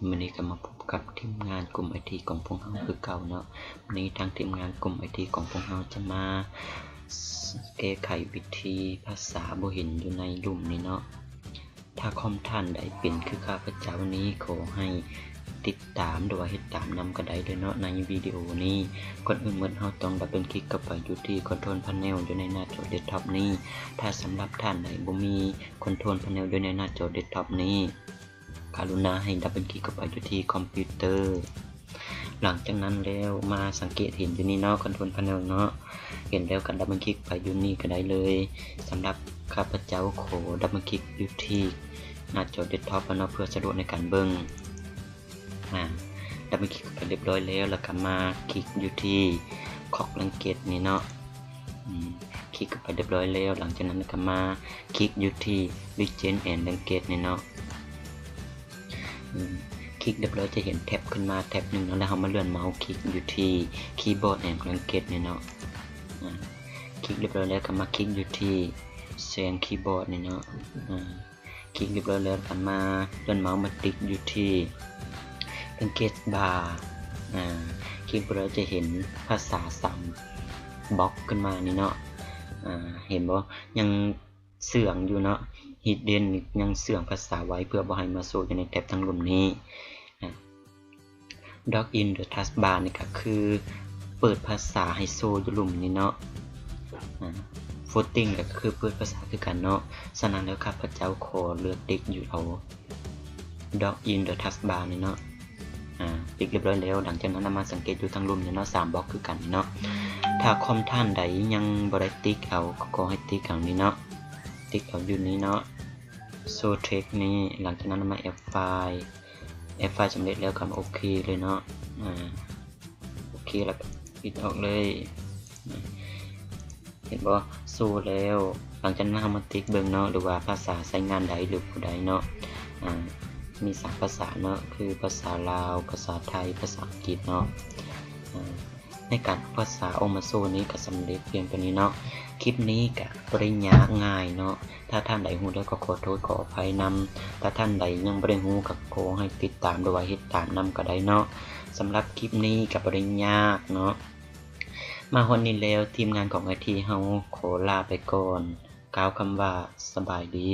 วันนี้ก็มาพบกับทีมงานกลุ่มไอทีของพวกเราคือเก่าเนาะวันนี้ทางทีมงานกลุ่มไอทีของพวกเราจะมาแก้ไขวิธีภาษาบ่เห็นอยู่ในหลุมนี้เนาะถ้าคอมท่านใดเป็นคือข้าพเจ้านี้ขอให้ติดตามหรือว่าติดตามนำกันได้เลยเนาะในวิดีโอนี้ก่อนอื่นเราต้องดับเบิลคลิกเข้าไปอยู่ที่คอนโทรลพาเนลอยู่ในหน้าจอเดสก์ท็อปนี้ถ้าสำหรับท่านใดบ่มีคอนโทรลพาเนลอยู่ในหน้าจอเดสก์ท็อปนี้กรุณาให้ดับเบิลคลิกเข้าไปอยู่ที่คอมพิวเตอร์หลังจากนั้นแล้วมาสังเกตเห็นอยู่นี่เนาะคอนโทรลพาเนลเนาะเห็นแล้วกันดับเบิลคลิกไปอยู่นี่ก็ได้เลยสำหรับข้าพเจ้าขอดับเบิลคลิกอยู่ที่หน้าจอเดสก์ท็อปเนาะเพื่อสะดวกในการเบิ่งดับเบิลคลิกไปเรียบร้อยแล้วก็มาคลิกอยู่ที่คอกลังเกตนี่เนาะคลิกไปเรียบร้อยแล้วหลังจากนั้นก็มาคลิกอยู่ที่ Legend and Language นี่เนาะคลิกเรียบร้อยจะเห็นแท็บขึ้นมาแท็บหนึ่งแล้วเรามาเลื่อนเมาส์คลิกอยู่ที่ Keyboard and Language นี่เนาะคลิกเรียบร้อยแล้วก็มาคลิกอยู่ที่เสียงคีย์บอร์ดนี่เนาะคลิกเรียบร้อยแล้วก็มาเลื่อนเมาส์มาติ๊กอยู่ที่Language Bar คลิกไปแล้วจะเห็นภาษา3บล็อกขึ้นมานี่เนาะเห็นบ่ยังเสื่องอยู่เนาะ Hidden ยังเสื่องภาษาไว้เพื่อบ่ให้มาโชว์อยู่ในแท็บทั้งหลุมนี้Dock in the Taskbar นี่ก็คือเปิดภาษาให้โชว์อยู่หลุมนี้เนาะFloating ก็คือเปิดภาษาคือกันเนาะฉะนั้นแล้วข้าพเจ้าขอเลือกติ๊กอยู่เอา Dock in the Taskbar นี่เนาะติ๊กเรียบร้อยแล้วหลังจากนั้นมาสังเกตอยู่ทั้งหลุมเนาะ3บล็อกคือกันเนาะถ้าคอมท่านใดยังบ่ได้ติ๊กเอาก็ขอให้ติ๊กเอานี้เนาะติ๊กเอาอยู่นี้เนาะ So Text นี้หลังจากนั้นมา Add File สำเร็จแล้วก็โอเคเลยเนาะโอเคแล้วปิดออกเลยเห็นบ่โซแล้วหลังจากนั้นเรามาติ๊กเบิ่งเนาะหรือว่าภาษาใช้งานใดหรือผู้ใดเนาะมี3ภาษาเนาะคือภาษาลาวภาษาไทยภาษาอังกฤษเนาะในการภาษาออกมาโซนี้ก็สำเร็จเพียงตัวนี้เนาะคลิปนี้ก็บ่ได้ยากง่ายเนาะถ้าท่านใดฮู้แล้วก็ขอโทษขออภัยนำถ้าท่านใดยังบ่ได้ฮู้ก็ขอให้ติดตามหรือว่าติดตามนำก็ได้เนาะสำหรับคลิปนี้ก็บ่ได้ยากเนาะมาฮอดนี้แล้วทีมงานของ IT เฮาขอลาไปก่อนกล่าวคำว่าสบายดี